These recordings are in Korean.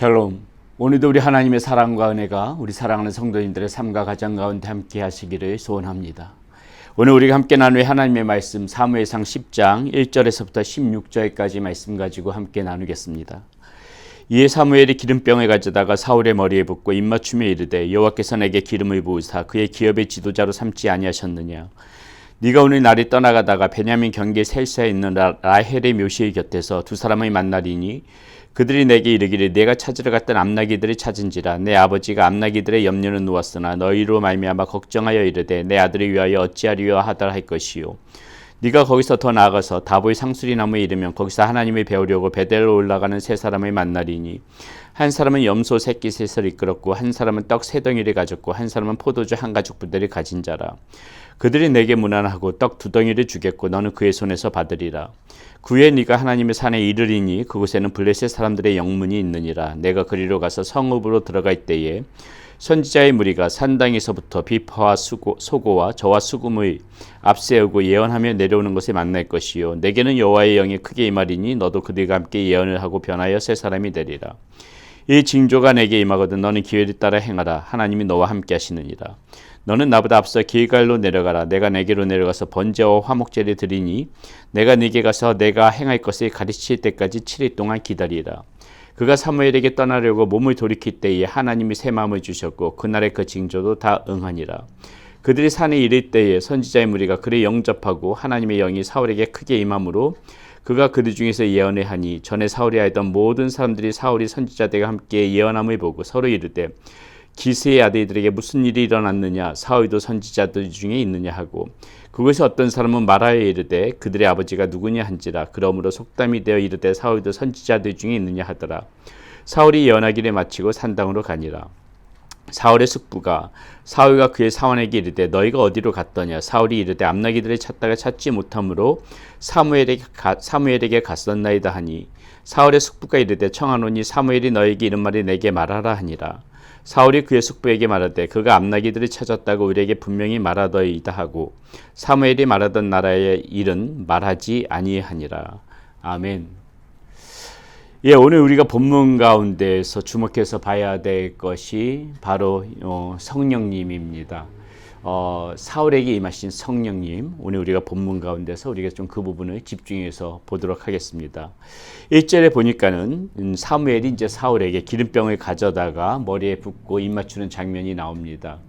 샬롬. 오늘도 우리 하나님의 사랑과 은혜가 우리 사랑하는 성도님들의 삶과 가정 가운데 함께 하시기를 소원합니다. 오늘 우리가 함께 나눌 하나님의 말씀 사무엘상 10장 1절에서부터 16절까지 말씀 가지고 함께 나누겠습니다. 이에 사무엘이 기름병을 가져다가 사울의 머리에 붓고 입맞춤에 이르되 여호와께서 내게 기름을 부으사 그의 기업의 지도자로 삼지 아니하셨느냐. 네가 오늘 날이 떠나가다가 베냐민 경계 셀사에 있는 라헬의 묘시의 곁에서 두 사람을 만나리니 그들이 내게 이르기를 내가 찾으러 갔던 암나기들을 찾은지라. 내 아버지가 암나기들의 염려는 놓았으나 너희로 말미암아 걱정하여 이르되 내 아들을 위하여 어찌하리요 하더라 할 것이요. 네가 거기서 더 나아가서 다보의 상수리 나무에 이르면 거기서 하나님을 배우려고 베델로 올라가는 세 사람을 만나리니 한 사람은 염소 새끼 셋을 이끌었고 한 사람은 떡 세 덩이를 가졌고 한 사람은 포도주 한 가죽 부대를 가진 자라. 그들이 내게 문안하고 떡 두 덩이를 주겠고 너는 그의 손에서 받으리라. 그후에 네가 하나님의 산에 이르리니 그곳에는 블레셋 사람들의 영문이 있느니라. 내가 그리로 가서 성읍으로 들어갈 때에 선지자의 무리가 산당에서부터 비파와 소고와 저와 수금을 앞세우고 예언하며 내려오는 것을 만날 것이요. 내게는 여호와의 영이 크게 임하리니 너도 그들과 함께 예언을 하고 변하여 새 사람이 되리라. 이 징조가 내게 임하거든 너는 기회를 따라 행하라. 하나님이 너와 함께 하시느니라. 너는 나보다 앞서 길갈로 내려가라. 내가 내게로 내려가서 번제와 화목제를 드리니 내가 네게 가서 내가 행할 것을 가르칠 때까지 7일 동안 기다리라. 그가 사무엘에게 떠나려고 몸을 돌이킬 때에 하나님이 새 마음을 주셨고 그날의 그 징조도 다 응하니라. 그들이 산에 이를 때에 선지자의 무리가 그를 영접하고 하나님의 영이 사울에게 크게 임함으로 그가 그들 중에서 예언을 하니 전에 사울이 알던 모든 사람들이 사울이 선지자들과 함께 예언함을 보고 서로 이르되 기스의 아들들에게 무슨 일이 일어났느냐. 사울도 선지자들 중에 있느냐 하고 그것이 어떤 사람은 말하여 이르되 그들의 아버지가 누구냐 한지라. 그러므로 속담이 되어 이르되 사울도 선지자들 중에 있느냐 하더라. 사울이 예언하기를 마치고 산당으로 가니라. 사울의 숙부가 사울과 그의 사원에게 이르되 너희가 어디로 갔더냐. 사울이 이르되 암나기들을 찾다가 찾지 못하므로 사무엘에게 갔었나이다 하니 사울의 숙부가 이르되 청하노니 사무엘이 너에게 이런 말을 내게 말하라 하니라. 사울이 그의 숙부에게 말하되 그가 암나기들을 찾았다고 우리에게 분명히 말하더이다 하고 사무엘이 말하던 나라의 일은 말하지 아니하니라. 아멘. 오늘 우리가 본문 가운데에서 주목해서 봐야 될 것이 바로 성령님입니다. 사울에게 임하신 성령님, 오늘 우리가 본문 가운데서 우리가 좀 그 부분을 집중해서 보도록 하겠습니다. 1절에 보니까는 사무엘이 이제 사울에게 기름병을 가져다가 머리에 붓고 입 맞추는 장면이 나옵니다.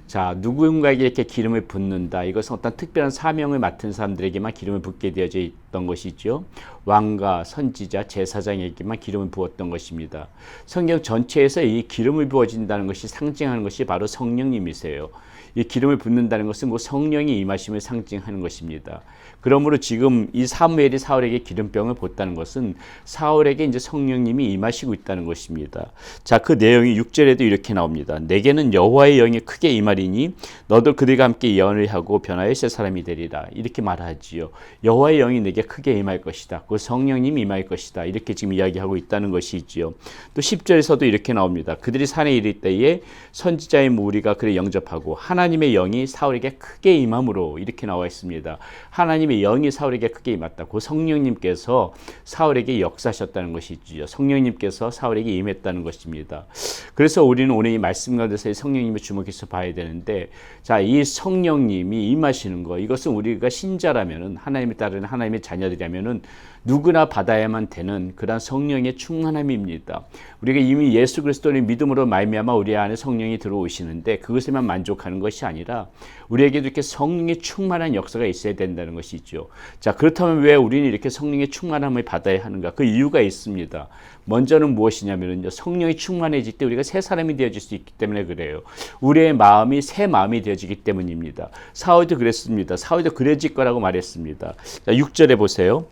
자, 누군가에게 이렇게 기름을 붓는다. 이것은 어떤 특별한 사명을 맡은 사람들에게만 기름을 붓게 되어져 있던 것이죠. 왕과 선지자, 제사장에게만 기름을 부었던 것입니다. 성경 전체에서 이 기름을 부어진다는 것이 상징하는 것이 바로 성령님이세요. 이 기름을 붓는다는 것은 그 성령이 임하심을 상징하는 것입니다. 그러므로 지금 이 사무엘이 사울에게 기름병을 붓다는 것은 사울에게 이제 성령님이 임하시고 있다는 것입니다. 자, 그 내용이 6절에도 이렇게 나옵니다. 내게는 여호와의 영이 크게 임하리니 너도 그들과 함께 예언을 하고 변화의 새 사람이 되리라. 이렇게 말하지요. 여호와의 영이 내게 크게 임할 것이다. 그 성령님이 임할 것이다. 이렇게 지금 이야기하고 있다는 것이지요. 또 10절에서도 이렇게 나옵니다. 그들이 산에 이를 때에 선지자의 무리가 그를 영접하고 하나님의 영이 사울에게 크게 임함으로 이렇게 나와 있습니다. 하나님의 영이 사울에게 크게 임했다. 그 성령님께서 사울에게 역사하셨다는 것이지요. 성령님께서 사울에게 임했다는 것입니다. 그래서 우리는 오늘 이 말씀 가운데서 성령님을 주목해서 봐야 되는데, 자, 이 성령님이 임하시는 거, 이것은 우리가 신자라면은, 하나님을 따르는 하나님의 자녀들이라면은 누구나 받아야만 되는 그런 성령의 충만함입니다. 우리가 이미 예수 그리스도를 믿음으로 말미암아 우리 안에 성령이 들어오시는데 그것에만 만족하는 것이 아니라 우리에게도 이렇게 성령의 충만한 역사가 있어야 된다는 것이죠. 자, 그렇다면 왜 우리는 이렇게 성령의 충만함을 받아야 하는가? 그 이유가 있습니다. 먼저는 무엇이냐면요, 성령이 충만해질 때 우리가 새 사람이 되어질 수 있기 때문에 그래요. 우리의 마음이 새 마음이 되어지기 때문입니다. 사울도 그랬습니다. 사울도 그래질 거라고 말했습니다. 자, 6절에 보세요.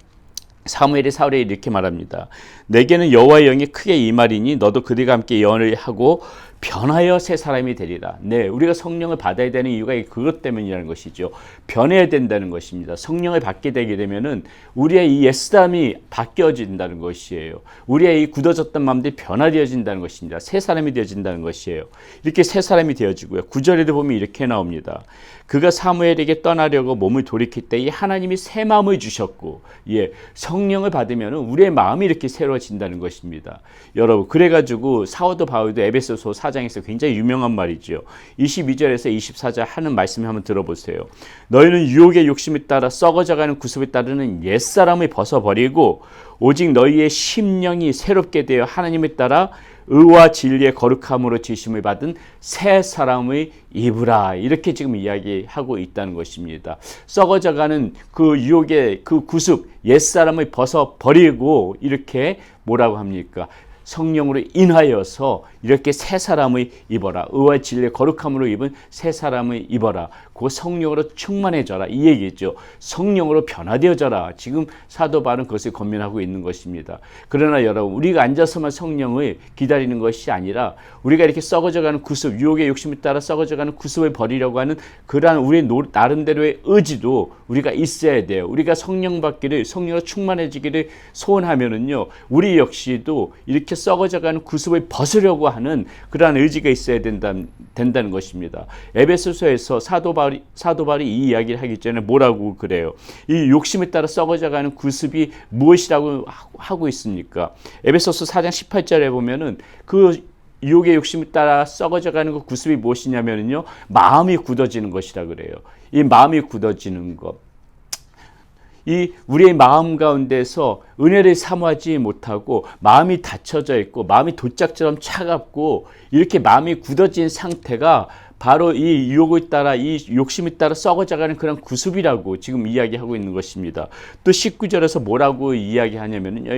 사무엘이 사울에게 이렇게 말합니다. 내게는 여호와의 영이 크게 임하리니 너도 그들과 함께 예언을 하고 변하여 새 사람이 되리라. 네, 우리가 성령을 받아야 되는 이유가 그것 때문이라는 것이죠. 변해야 된다는 것입니다. 성령을 받게 되게 되면은 우리의 이 옛사람이 바뀌어진다는 것이에요. 우리의 이 굳어졌던 마음들이 변화되어진다는 것입니다. 새 사람이 되어진다는 것이에요. 이렇게 새 사람이 되어지고요. 9절에도 보면 이렇게 나옵니다. 그가 사무엘에게 떠나려고 몸을 돌이킬 때에 하나님이 새 마음을 주셨고, 예, 성령을 받으면 우리의 마음이 이렇게 새로워진다는 것입니다. 여러분, 그래가지고 사도 바울도 에베소서 4장에서 굉장히 유명한 말이죠. 22절에서 24절 하는 말씀을 한번 들어보세요. 너희는 유혹의 욕심에 따라 썩어져가는 구습에 따르는 옛사람을 벗어버리고 오직 너희의 심령이 새롭게 되어 하나님에 따라 의와 진리의 거룩함으로 지심을 받은 새 사람의 입으라. 이렇게 지금 이야기하고 있다는 것입니다. 썩어져가는 그 유혹의 그 구습, 옛사람을 벗어버리고 이렇게 뭐라고 합니까? 성령으로 인하여서 이렇게 새 사람의 입어라. 의와 진리의 거룩함으로 입은 새 사람의 입어라. 그 성령으로 충만해져라. 이 얘기죠. 성령으로 변화되어져라. 지금 사도 바울은 그것을 권면하고 있는 것입니다. 그러나 여러분, 우리가 앉아서만 성령을 기다리는 것이 아니라 우리가 이렇게 썩어져가는 구습, 유혹의 욕심에 따라 썩어져가는 구습을 버리려고 하는 그러한 우리의 나름대로의 의지도 우리가 있어야 돼요. 우리가 성령 받기를, 성령으로 충만해지기를 소원하면은요, 우리 역시도 이렇게 썩어져가는 구습을 벗으려고 하는 그러한 의지가 있어야 된다는 것입니다. 에베소서에서 사도 바울이 이 이야기를 하기 전에 뭐라고 그래요? 이 욕심에 따라 썩어져가는 구습이 무엇이라고 하고 있습니까? 에베소서 4장 18절에 보면은 그 유혹의 욕심에 따라 썩어져가는 그 구습이 무엇이냐면요, 마음이 굳어지는 것이라 그래요. 이 마음이 굳어지는 것. 이 우리의 마음 가운데서 은혜를 사모하지 못하고 마음이 닫혀져 있고 마음이 돛짝처럼 차갑고 이렇게 마음이 굳어진 상태가 바로 이 유혹에 따라, 이 욕심에 따라 썩어져가는 그런 구습이라고 지금 이야기하고 있는 것입니다. 또 19절에서 뭐라고 이야기하냐면요,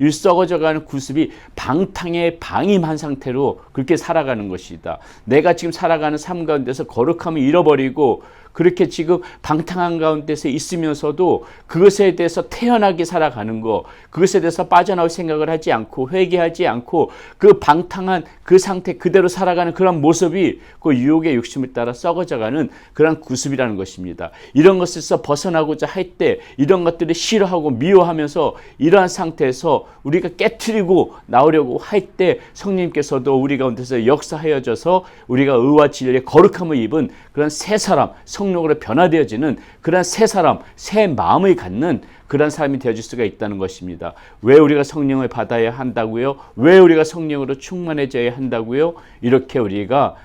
이 썩어져가는 구습이 방탕에 방임한 상태로 그렇게 살아가는 것이다. 내가 지금 살아가는 삶 가운데서 거룩함을 잃어버리고 그렇게 지금 방탕한 가운데서 있으면서도 그것에 대해서 태연하게 살아가는 거, 그것에 대해서 빠져나올 생각을 하지 않고 회개하지 않고 그 방탕한 그 상태 그대로 살아가는 그런 모습이 그 유혹의 욕심에 따라 썩어져가는 그런 구습이라는 것입니다. 이런 것에서 벗어나고자 할 때 이런 것들을 싫어하고 미워하면서 이러한 상태에서 우리가 깨트리고 나오려고 할 때 성령님께서도 우리 가운데서 역사하여져서 우리가 의와 진리의 거룩함을 입은 그런 새 사람, 성령으로 변화되어지는 그런 새 사람, 새 마음을 갖는 그런 사람이 되어질 수가 있다는 것입니다. 왜 우리가 성령을 받아야 한다고요? 왜 우리가 성령으로 충만해져야 한다고요? 이렇게 우리가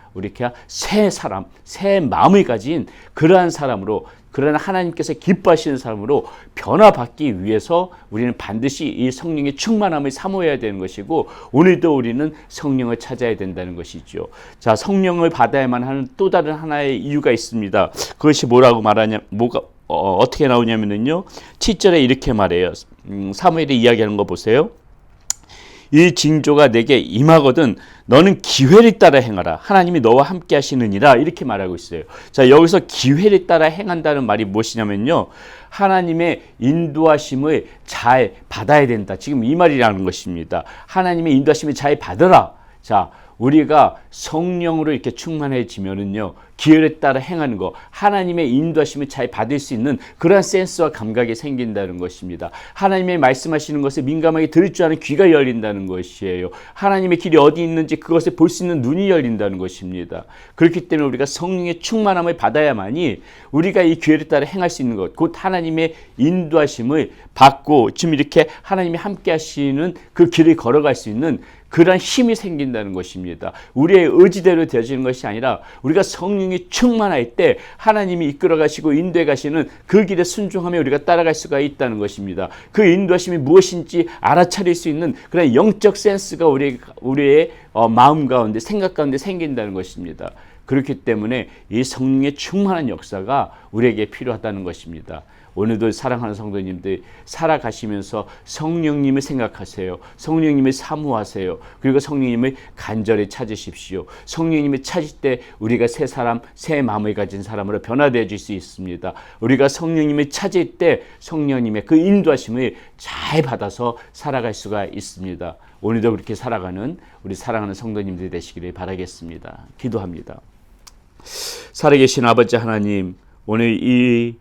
새 사람, 새 마음을 가진 그러한 사람으로, 그러나 하나님께서 기뻐하시는 사람으로 변화받기 위해서 우리는 반드시 이 성령의 충만함을 사모해야 되는 것이고, 오늘도 우리는 성령을 찾아야 된다는 것이죠. 자, 성령을 받아야만 하는 또 다른 하나의 이유가 있습니다. 그것이 어떻게 나오냐면요, 7절에 이렇게 말해요. 사무엘이 이야기하는 거 보세요. 이 징조가 내게 임하거든 너는 기회를 따라 행하라. 하나님이 너와 함께 하시느니라. 이렇게 말하고 있어요. 자, 여기서 기회를 따라 행한다는 말이 무엇이냐면요, 하나님의 인도하심을 잘 받아야 된다. 지금 이 말이라는 것입니다. 하나님의 인도하심을 잘 받으라. 자, 우리가 성령으로 이렇게 충만해지면은요, 기회를 따라 행하는 거, 하나님의 인도하심을 잘 받을 수 있는 그런 센스와 감각이 생긴다는 것입니다. 하나님의 말씀하시는 것을 민감하게 들을 줄 아는 귀가 열린다는 것이에요. 하나님의 길이 어디 있는지 그것을 볼 수 있는 눈이 열린다는 것입니다. 그렇기 때문에 우리가 성령의 충만함을 받아야만이 우리가 이 기회를 따라 행할 수 있는 것, 곧 하나님의 인도하심을 받고 지금 이렇게 하나님이 함께 하시는 그 길을 걸어갈 수 있는 그런 힘이 생긴다는 것입니다. 우리의 의지대로 되어지는 것이 아니라 우리가 성령이 충만할 때 하나님이 이끌어 가시고 인도해 가시는 그 길에 순종하며 우리가 따라갈 수가 있다는 것입니다. 그 인도하심이 무엇인지 알아차릴 수 있는 그런 영적 센스가 우리의 마음 가운데, 생각 가운데 생긴다는 것입니다. 그렇기 때문에 이 성령의 충만한 역사가 우리에게 필요하다는 것입니다. 오늘도 사랑하는 성도님들 살아가시면서 성령님을 생각하세요. 성령님을 사모하세요. 그리고 성령님을 간절히 찾으십시오. 성령님을 찾을 때 우리가 새 사람, 새 마음을 가진 사람으로 변화되어질 수 있습니다. 우리가 성령님을 찾을 때 성령님의 그 인도하심을 잘 받아서 살아갈 수가 있습니다. 오늘도 그렇게 살아가는 우리 사랑하는 성도님들이 되시기를 바라겠습니다. 기도합니다. 살아계신 아버지 하나님, 오늘 이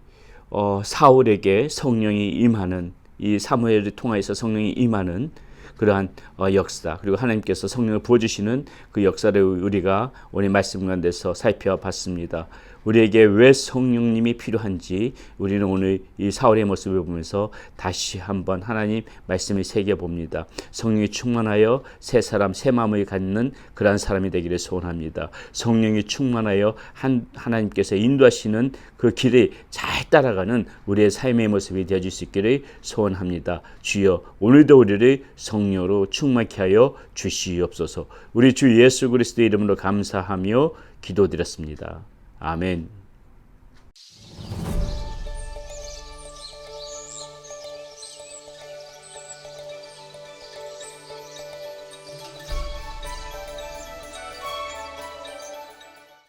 사울에게 성령이 임하는, 이 사무엘을 통해서 성령이 임하는 그러한 역사, 그리고 하나님께서 성령을 부어주시는 그 역사를 우리가 오늘 말씀 가운데서 살펴봤습니다. 우리에게 왜 성령님이 필요한지 우리는 오늘 이 사울의 모습을 보면서 다시 한번 하나님 말씀을 새겨봅니다. 성령이 충만하여 새 사람, 새 마음을 갖는 그러한 사람이 되기를 소원합니다. 성령이 충만하여 하나님께서 인도하시는 그 길을 잘 따라가는 우리의 삶의 모습이 되어질 수 있기를 소원합니다. 주여, 오늘도 우리를 성령으로 충만케 하여 주시옵소서. 우리 주 예수 그리스도의 이름으로 감사하며 기도드렸습니다. 아멘.